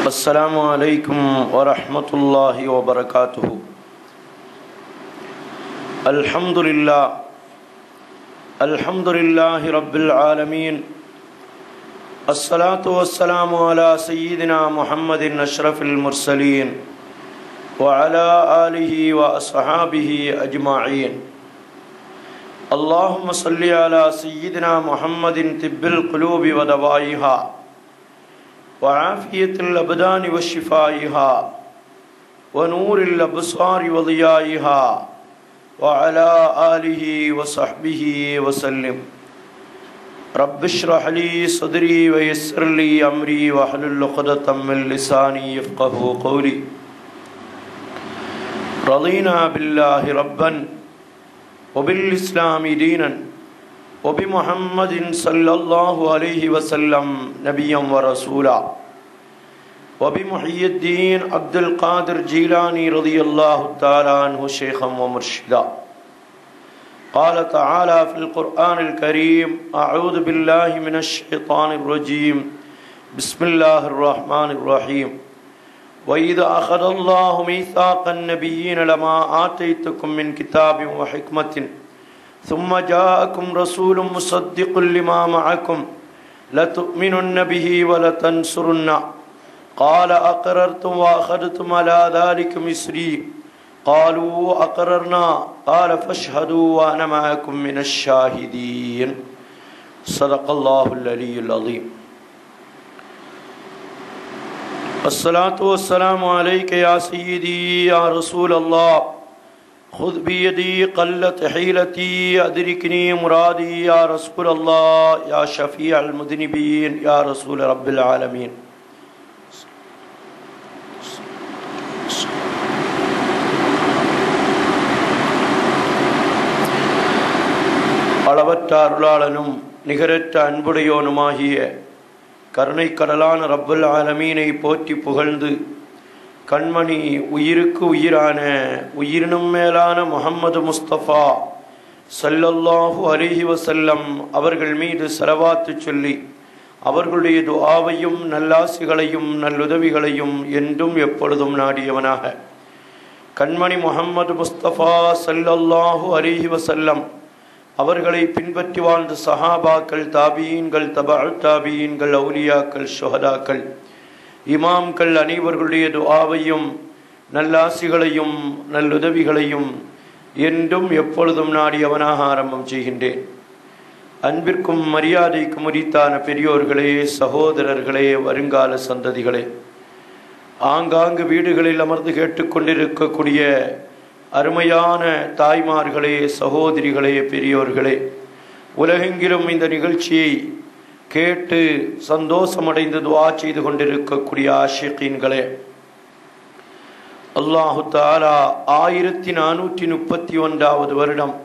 अस्सलामु अलैकुम वरहमतुल्लाहि वबरकातुहु। अल्हम्दुलिल्लाहि रब्बिल आलमीन। अस्सलातु वस्सलामु अला सय्यिदिना मुहम्मदिन अशरफिल मुरसलीन व अला आलिहि व अस्हाबिहि अजमाईन। अल्लाहुम्मा सल्लि अला सय्यिदिना मुहम्मदिन तिब्बिल क़ुलूबि व दवाइहा व आफ़ियतिल अबदानि व शिफ़ाइहा व नूरिल अब्सारि व ज़ियाइहा व अला आलिहि व सहबिहि व सल्लिम। रब्बिश्रह ली सदरी व यस्सिर ली अमरी वहलुल उक़दतम मिन लिसानी यफ़क़हू क़ौली। रज़ीना बिल्लाहि रब्बन व बिल इस्लामि दीनन व बि मुहम्मदिन सल्लल्लाहु अलैहि वसल्लम नबिय्यन व रसूला व बि मुहिय्यिद्दीन अब्दुल क़ादिर जीलानी रज़ियल्लाहु तआला अन्हु शेख़न व मुर्शिदा। क़ाल तआला फ़िल क़ुरआनिल करीम अऊज़ु बिल्लाहि मिनश शैतानिर रजीम बिस्मिल्लाहिर रहमानिर रहीम। व इज़ अख़ज़ल्लाहु मीसाक़न नबिय्यीन लमा आतैतुकुम मिन किताबिन व हिकमतिन सुम्मा जाअकुम रसूलुम मुसद्दिक़ुन लिमा मअकुम लतुअ्मिनुन्न बिही व लतंसुरुन्ना क़ाल अक़ररतुम व अख़ज़्तुम अला ज़ालिकुम इस्री क़ालू अक़ररना क़ाल फ़अशहदू व अना मअकुम मिनश शाहिदीन। सदक़ल्लाहुल अलियुल अज़ीम। अस्सलातु वस्सलामु अलैका या सय्यदी या रसूलल्लाह खुज़ बियदी क़ल्लत हीलती अदरिकनी मुरादी या रसूलल्लाह या शफ़ीअल मुज़निबीन या रसूल रब्बिल आलमीन। அளவற்ற அருளாளனும் நிகரற்ற அன்புடையோனுமாகிய கருணை கடலான ரப்புல் ஆலமீனை போற்றி புகழ்ந்து கண்மணி உயிருக்கு உயிரான உயிரினும் மேலான முஹம்மது முஸ்தபா ஸல்லல்லாஹு அலைஹி வஸல்லம் அவர்கள் மீது ஸலவாத்து சொல்லி அவர்களுடைய துஆவையும் நல்லாசிகளையும் நல்லுதவிகளையும் என்றும் எப்பொழுதும் நாடியவனாக கண்மணி முஹம்மது முஸ்தபா ஸல்லல்லாஹு அலைஹி வஸல்லம் அவர்களை பின்பற்றி வாழ்ந்த சஹாபாக்கள், தாபீன்கள், தபஅ தாபீன்கள், அவுலியாக்கள், ஷுஹதாக்கள், இமாம்கள் அனைவர்களுடைய துஆவையும் நல்லாசிகளையும் நல்லுதவிகளையும் என்றும் எப்பொழுதும் நாடியவனாக ஆரம்பம் செய்கின்றேன். அன்பிற்கும் மரியாதைக்கும் உரித்தான பெரியோர்களே, சகோதரர்களே, வருங்கால சந்ததிகளே, ஆங்காங்கு வீடுகளில் அமர்ந்து கேட்டுக்கொண்டிருக்கக்கூடிய அருமையான தாய்மார்களே, சகோதரிகளே, பெரியோர்களே, உலகெங்கிலும் இந்த நிகழ்ச்சியை கேட்டு சந்தோஷமடைந்து துஆ செய்து கொண்டிருக்கக்கூடிய ஆஷிகீன்களே, அல்லாஹு தஆலா 1431வது வருடம்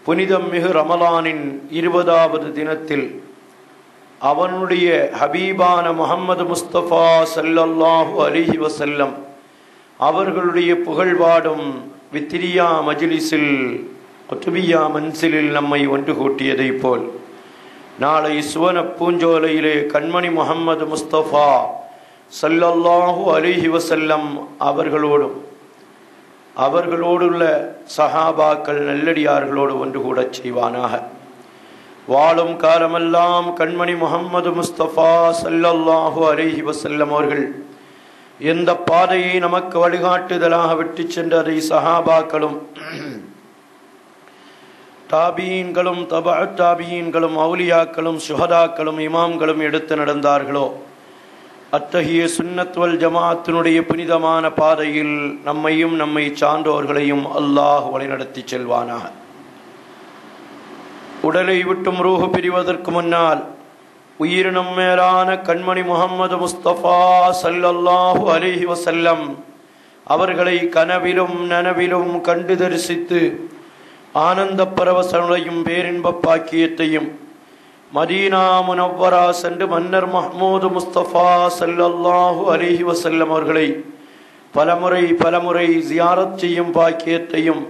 புனிதம் மிகு ரமலானின் 20வது தினத்தில் அவனுடைய ஹபீபான முஹம்மது முஸ்தபா ஸல்லல்லாஹு அலைஹி வஸல்லம் அவர்களுடைய புகழ்வாடும் வித்திரியா மஜ்லிஸில் குத்துபியா மன்சிலில் நம்மை ஒன்று கூட்டியதை போல் நாளை சுவன பூஞ்சோலையிலே கண்மணி முஹம்மது முஸ்தபா ஸல்லல்லாஹு அலைஹி வஸல்லம் அவர்களோடுள்ள சஹாபாக்கள் நல்லடியார்களோடு ஒன்று கூட செய்வானாக. வாழும் காலமெல்லாம் கண்மணி முஹம்மது முஸ்தபா ஸல்லல்லாஹு அலைஹி வஸல்லம் அவர்கள் எந்த பாதையை நமக்கு வழிகாட்டுதலாக விட்டு சென்றதை சஹாபாக்களும் தாபீன்களும் தபஅ தாபீன்களும் அவுலியாக்களும் ஷுஹதாக்களும் இமாம்களும் எடுத்து நடந்தார்களோ அத்தகைய சுன்னத் வல் ஜமாஅத்தினுடைய புனிதமான பாதையில் நம்மையும் நம்மை சார்ந்தோர்களையும் அல்லாஹ் வழிநடத்தி செல்வானாக. உடலை விட்டும் ரூஹு பிரிவதற்கு முன்னால் உயிரினும் மேலான கண்மணி முஹம்மது முஸ்தபா ஸல்லல்லாஹு அலைஹி வஸல்லம் அவர்களை கனவிலும் நனவிலும் கண்டு தரிசித்து ஆனந்த பரவசனையும் பேரின்ப பாக்கியத்தையும் மதீனா முனவ்வரா சென்று மன்னர் மஹ்மூது முஸ்தபா ஸல்லல்லாஹு அலைஹி வஸல்லம் அவர்களை பலமுறை ஜியாரத் செய்யும் பாக்கியத்தையும்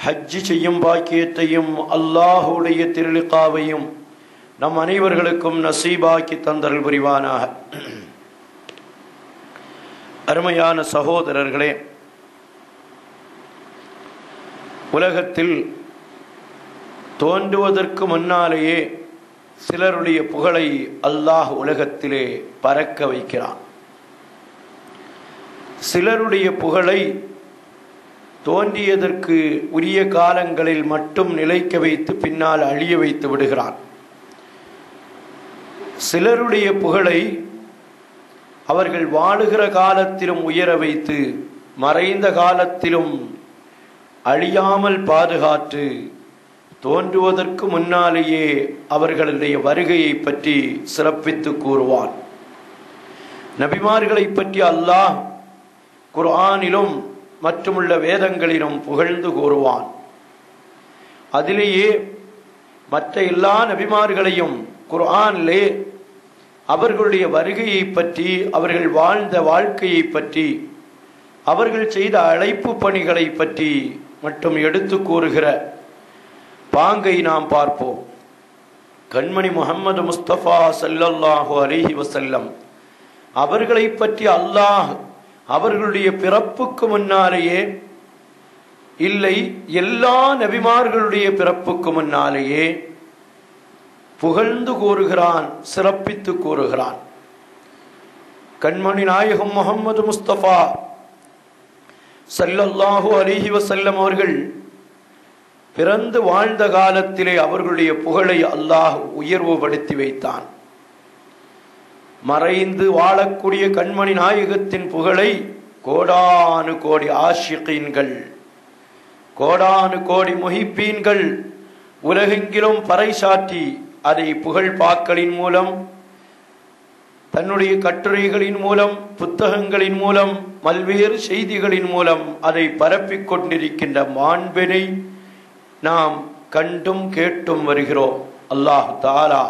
ஹஜ்ஜி செய்யும் பாக்கியத்தையும் அல்லாஹுடைய திருலிகாவையும் நம் அனைவர்களுக்கும் நசீபாக்கி தந்தல் புரிவானாக. அருமையான சகோதரர்களே, உலகத்தில் தோன்றுவதற்கு முன்னாலேயே சிலருடைய புகழை அல்லாஹ் உலகத்திலே பறக்க வைக்கிறான். சிலருடைய புகழை தோன்றியதற்கு உரிய காலங்களில் மட்டும் நிலைக்க வைத்து பின்னால் அழிய வைத்து விடுகிறான். சிலருடைய புகழை அவர்கள் வாழுகிற காலத்திலும் உயர வைத்து மறைந்த காலத்திலும் அழியாமல் பாதுகாத்து தோன்றுவதற்கு முன்னாலேயே அவர்களுடைய வருகையை பற்றி சிறப்பித்து கூறுவான். நபிமார்களை பற்றி அல்லாஹ் குர்ஆனிலும் மற்றுமுள்ள வேதங்களிலும் புகழ்ந்து கூறுவான். அதிலேயே மற்ற எல்லா நபிமார்களையும் குர்ஆனிலே அவர்களுடைய வருகையை பற்றி, அவர்கள் வாழ்ந்த வாழ்க்கையை பற்றி, அவர்கள் செய்த அழைப்பு பணிகளை பற்றி மட்டும் எடுத்து கூறுகிற பாங்கை நாம் பார்ப்போம். கண்மணி முஹம்மது முஸ்தபா ஸல்லல்லாஹு அலைஹி வஸல்லம் அவர்களை பற்றி அல்லாஹ் அவர்களுடைய பிறப்புக்கு முன்னாலேயே, இல்லை எல்லா நபிமார்களுடைய பிறப்புக்கு முன்னாலேயே புகழ்ந்து கூறுகிறான், சிறப்பித்து கூறுகிறான். கண்மணி நாயகம் முஹம்மது முஸ்தபா ஸல்லல்லாஹு அலைஹி வஸல்லம் அவர்கள் பிறந்து வாழ்ந்த காலத்திலே அவர்களுடைய புகழை அல்லாஹ் உயர்வுபடுத்தி வைத்தான். மறைந்து வாழக்கூடிய கண்மணி நாயகத்தின் புகழை கோடானு கோடி ஆஷிகீன்கள், கோடானு கோடி முஹிப்பீன்கள் உலகெங்கிலும் பறைசாற்றி அதை புகழ் பாக்களின் மூலம், தன்னுடைய கட்டுரைகளின் மூலம், புத்தகங்களின் மூலம், பல்வேறு செய்திகளின் மூலம் அதை பரப்பிக் கொண்டிருக்கின்ற மாண்பினை நாம் கண்டும் கேட்டும் வருகிறோம். அல்லாஹ் தஆலா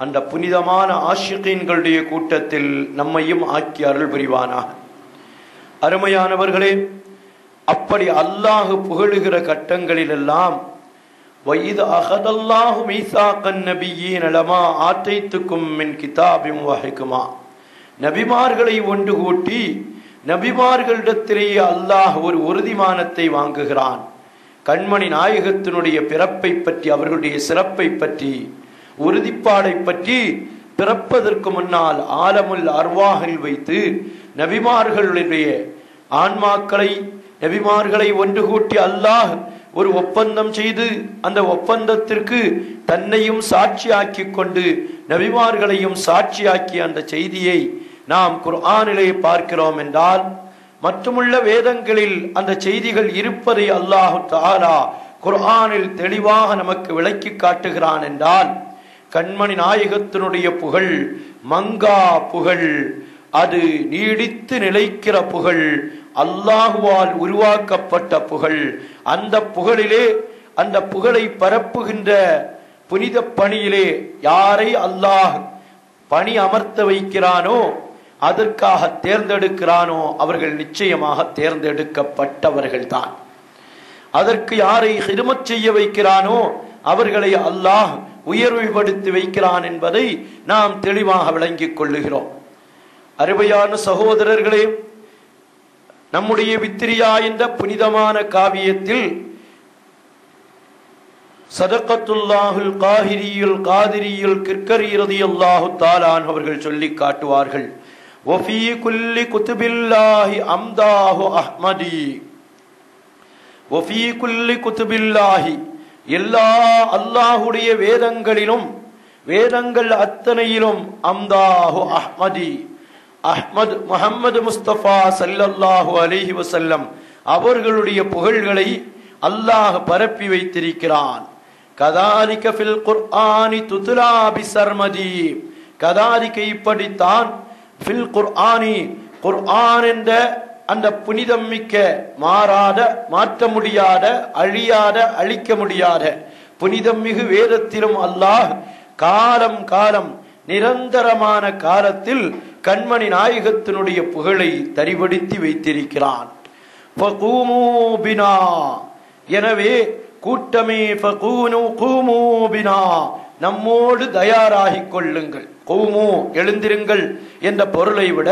அந்த புனிதமான ஆஷிகீன்களுடைய கூட்டத்தில் நம்மையும் ஆக்கி அருள் புரிவானாக. அருமையானவர்களே, அப்படி அல்லாஹ் புகழுகிற கட்டங்களிலெல்லாம் وَإِذْ أَخَذَ اللَّهُ مِيثَاقَ النَّبِيِّينَ لَمَا آتَيْتُكُم مِّن كِتَابٍ وَحِكْمَةٍ நபிமார்களை ஒன்று கூட்டி நபிமார்களிடத்திலேயே அல்லாஹ் ஒரு உறுதிமானத்தை வாங்குகிறான். கண்மணி நாயகத்தினுடைய பிறப்பை பற்றி, அவர்களுடைய சிறப்பை பற்றி, உறுதிப்பாடை பற்றி பிறப்பதற்கு முன்னால் ஆலமுல் அர்வாஹில் வைத்து நபிமார்களுடைய ஆன்மாக்களை, நபிமார்களை ஒன்று கூட்டி அல்லாஹ் ஒரு ஒப்பந்தம் செய்து அந்த ஒப்பந்தத்திற்கு தன்னையும் சாட்சியாக்கி கொண்டு நபிமார்களையும் சாட்சியாக்கிய அந்த செய்தியை நாம் குர்ஆனிலே பார்க்கிறோம் என்றால், மற்றுமுள்ள வேதங்களில் அந்த செய்திகள் இருப்பதை அல்லாஹ் தஆலா குர்ஆனில் தெளிவாக நமக்கு விளக்கி காட்டுகிறான் என்றால், கண்மணி நாயகத்தினுடைய புகழ் மங்கா புகழ், அது நீடித்து நிலைக்கிற புகழ், அல்லாஹுவால் உருவாக்கப்பட்ட புகழ். அந்த புகழிலே, அந்த புகழை பரப்புகின்ற புனித பணியிலே யாரை அல்லாஹ் பணி அமர்த்த வைக்கிறானோ, அதற்காக தேர்ந்தெடுக்கிறானோ, அவர்கள் நிச்சயமாக தேர்ந்தெடுக்கப்பட்டவர்கள் தான். அதற்கு யாரை ஹிதுமத் செய்ய வைக்கிறானோ அவர்களை அல்லாஹ் உயர்வுபடுத்தி வைக்கிறான் என்பதை நாம் தெளிவாக விளங்கிக் கொள்ளுகிறோம். அருமையான சகோதரர்களே, நம்முடைய வித்ரியா என்ற புனிதமான காவியத்தில் சதகத்துல்லாஹுல் காஹிரியுல் காதிரியுல் கிர்கரி ரலியல்லாஹு தஆலா அவர்கள் சொல்லி காட்டுவார்கள், வஃபீ குல்லி குதுபில்லாஹி அம்தாஹு அஹ்மதி. வஃபீ குல்லி குதுபில்லாஹி, எல்லா அல்லாஹுடைய வேதங்களிலும், வேதங்கள் அத்தனையிலும் அம்தாஹு அஹ்மதி, அஹ்மத் முஹம்மது முஸ்தபா ஸல்லல்லாஹு அலைஹி வஸல்லம் அவர்களுடைய புகழ்களை அல்லாஹ் பரப்பி வைத்திருக்கிறான். கதாலிக ஃபில் குர்ஆனி துத்லா பிஸர்மதி, கதாலிக இப்படித்தான், ஃபில் குர்ஆனி, குர்ஆன் என்ற அந்த புனிதம் மிக்க, மாறாத, மாற்ற முடியாத, அழியாத, அழிக்க முடியாத புனிதம் மிகு வேதத்திலும் அல்லாஹ் காலம் காலம் நிரந்தரமான காலத்தில் கண்மணி நாயகத்தினுடைய புகழை தரிபடுத்தி வைத்திருக்கிறான். ஃபகூமு பினா, எனவே கூட்டமே, ஃபகூனு கூமு பினா, நம்மோடு தயாராகிக் கொள்ளுங்கள். கூமு எழுந்திருங்கள் என்ற பொருளை விட